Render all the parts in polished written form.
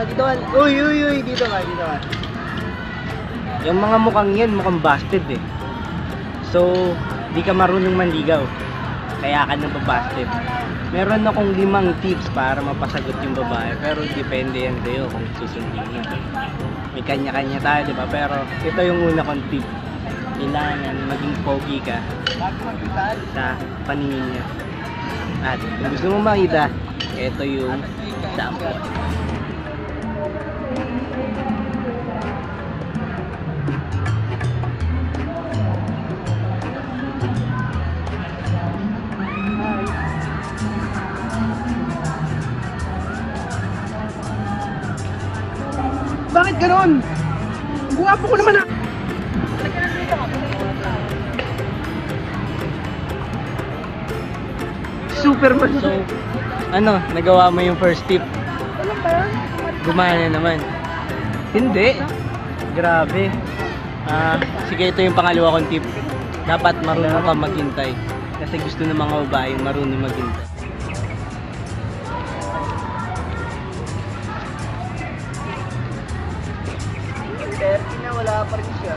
dito ka. Uy, dito ka. Yung mga mukhang yan, mukhang busted eh. So, di ka marunong manligaw. Kaya ka nababasted. Meron akong 5 tips para mapasagot yung babae. Pero depende yan sa'yo kung susundin. May kanya-kanya tayo, di ba? Pero ito yung una kong tip. Kailangan maging pogi ka sa paningin niya. At kung gusto mo makita, ito yung sample. Bakit ganon? Guwapo ko naman ah! Superman! So, ano, nagawa mo yung first tip? Alam ba yan? Gumana naman. Hindi. Grabe. Sige, ito yung pangalawa kong tip. Dapat marunong ka maghintay. Kasi gusto ng mga babae yung marunong maghintay. Na wala pa rin siya.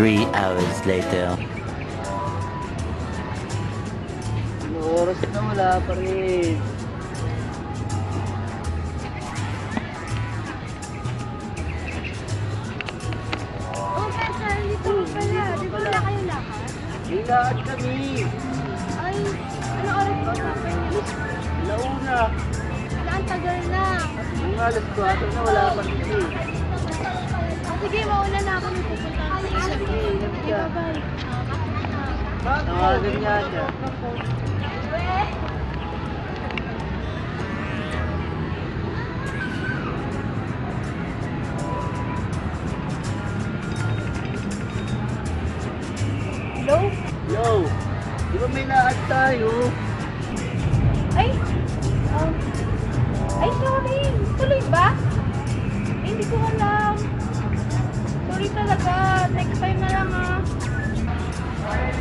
Three hours later. Ano oras na wala pa rin. Oh, Pesa, dito mo pala. Di ba wala kayong lakad? May lahat kami. Ay, ano oras ba sa akin? Launa. Wala, ang tagal na. Ang alas 4 na wala pa rin siya. Sige, mauna na ako. May pupunta ako sa isa. Sige, Sige, bye-bye. Tawagan niya siya. Hello? Yo, di ba may lahat tayo? Ay, ay, sorry. Tuloy ba? Eh, hindi ko alam. Sorry talaga. Next time na lang ah.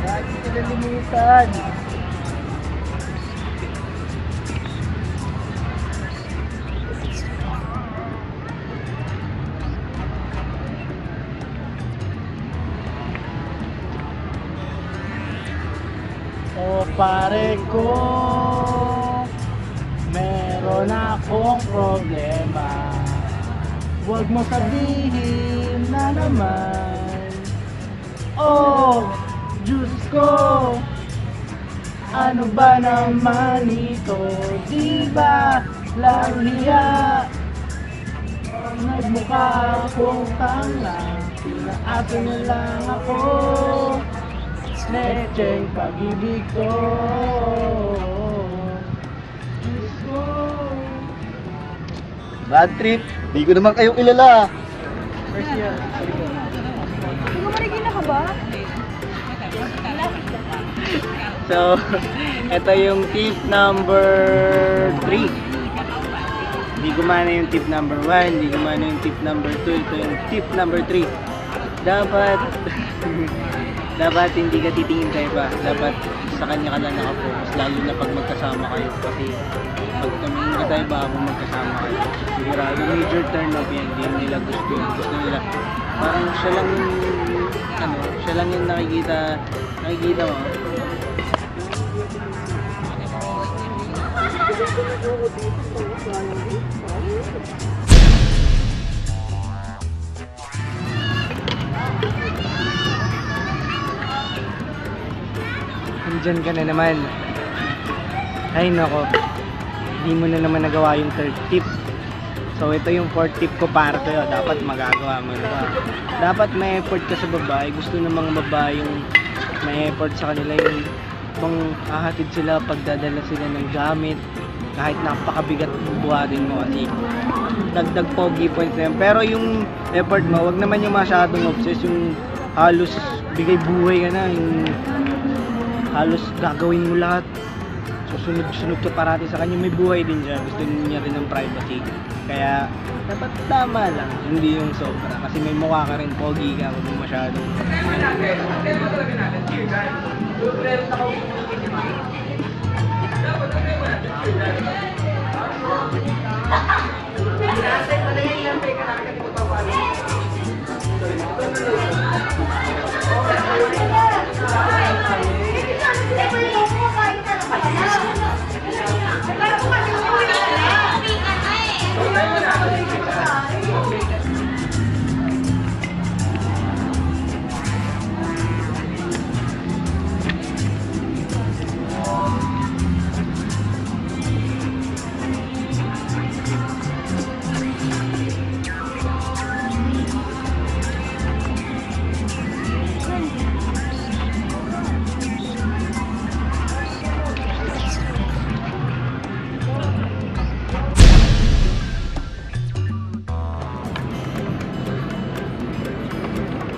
Lagi ka nalimitan. O pare ko, meron akong problema. Huwag mo sabihin na naman. Oh, Diyos ko, ano ba naman ito? Di ba lang hiya? Nagmukha akong tanga, pinaasa na lang ako. Lecheng pag-ibig ko. Diyos ko. Bad trip, di ko naman kayo kilala. First year. Hindi mo marigina ka ba? So, ito yung tip number 3. Hindi gumana yung tip number 1, hindi gumana yung tip number 2, ito yung tip number 3. Dapat hindi ka titingin sa iba. Dapat sa kanya ka lang nakafocus, lalo na pag magkasama kayo. Kasi pag tumingin ka sa iba kung magkasama kayo, sigurado major turn off yan. Hindi nila gusto yun. Gusto nila parang siya lang yung nakikita mo. Andyan ka na naman. Ay nako, hindi mo na naman nagawa yung third tip. So ito yung fourth tip ko para sa'yo. Dapat magagawa mo na. Dapat may effort ka sa babae. Gusto ng mga babae yung may effort sa kanila, yung pang hahatid sila, pagdadala sila ng gamit, kahit napakabigat buhatin mo kasi dagdag pogi points na yun. Pero yung effort mo, wag naman yung masyadong obsess, yung halos bigay buhay ka na, yung halos gagawin mo lahat, susunod ka parati sa kanya. May buhay din siya, gusto niya rin ng privacy, kaya dapat tama lang, hindi yung sobra, kasi may mukha ka rin, pogi ka, wag mo masyadong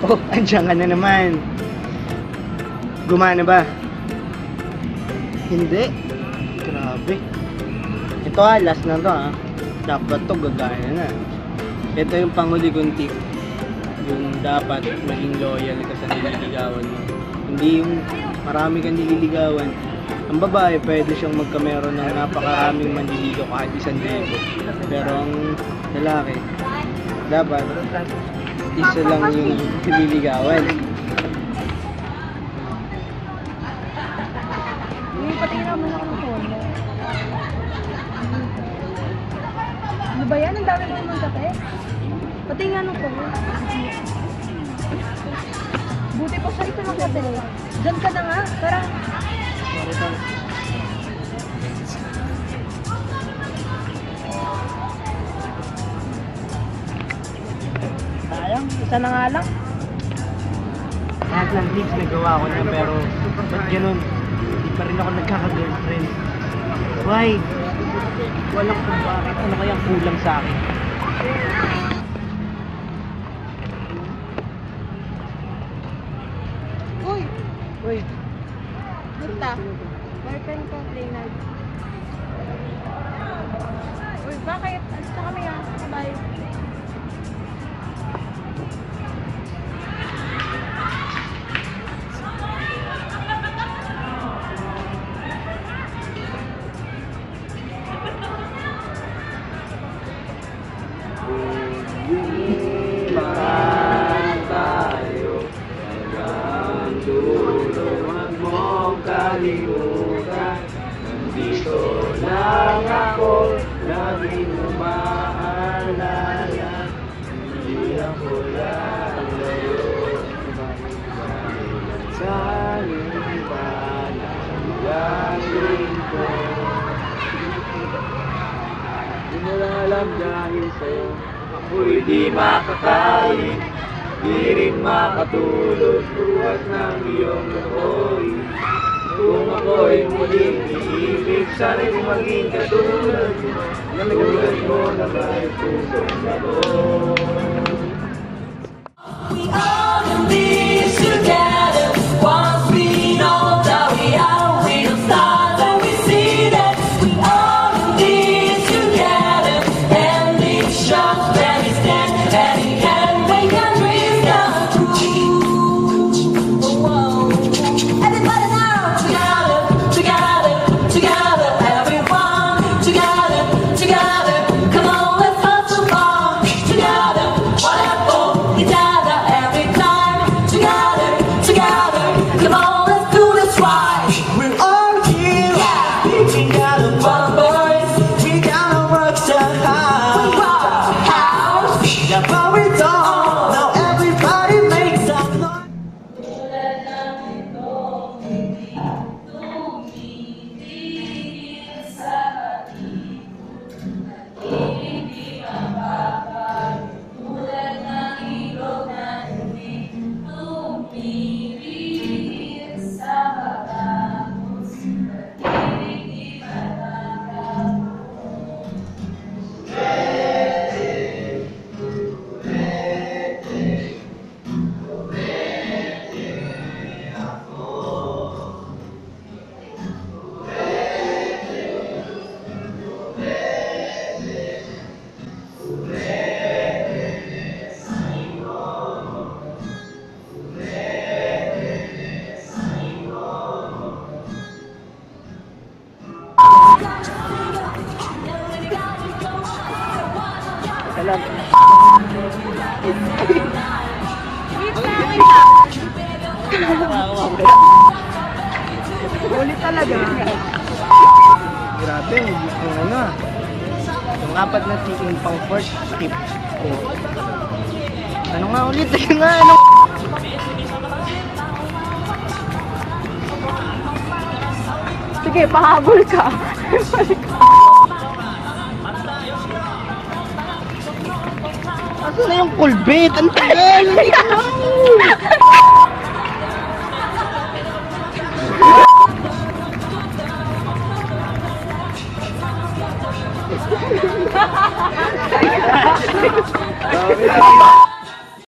oh, andyan ka na naman. Gumana ba? Hindi. Grabe. Ito last na to dapat to gagana na. Ito yung panghuli kong tip, yung dapat maging loyal ka sa nililigawan mo, hindi yung marami kang nililigawan. Ang babae pwede siyang magkameron ng napakaraming manliligaw kahit 1,000, pero ang lalaki dapat isa lang yung nililigawan. Patingin naman ako ng phone mo. Ano ba yan? Ang dami mo naman kape. Patingin nga ng phone mo. Buti pa sa ito ng kape. Diyan ka na nga. Tara. Sayang, isa na nga lang. Lahat ng things nagawa ko na, pero ba't ganun? Hindi pa rin ako nagkaka-girlfriend. Why? Walang kung bakit. Ano kayang kulang sa akin? Uy! Uy, Gupta. Boyfriend ko, Reynald. Uy, bakit? Alis na kami Bye. Nandito lang ako, laging umaalala, hindi ako lalayo, sa limpanan galing ko. Di mo lang alam dahil sa'yo, ako'y di makakain, di rin makatulog, buhat ng iyong ako'y. Kung ako'y muling iibig, sana'y maging katulad mo na may pusong ako. We all in this together. Once we know that we are real stars, and we see that we all in this together. And it shows where we stand, and it can make our dreams come true. Whoa. Everybody now, together, together, everyone, together, come on, let's have some fun. Together, whatever, together, every time, together, come on, let's do this right. We're all here, together, one voice, we gotta work so hard. We rock the house, that's what we do. Now everybody make some noise. Ulit talaga. Grabe, yung ano. Yung apat na chicken pang first skip ko. Ano nga ulit? Sige nga, ano? Sige, pahabol ka. Asan na yung kulbit? Ang tagal! Grabe.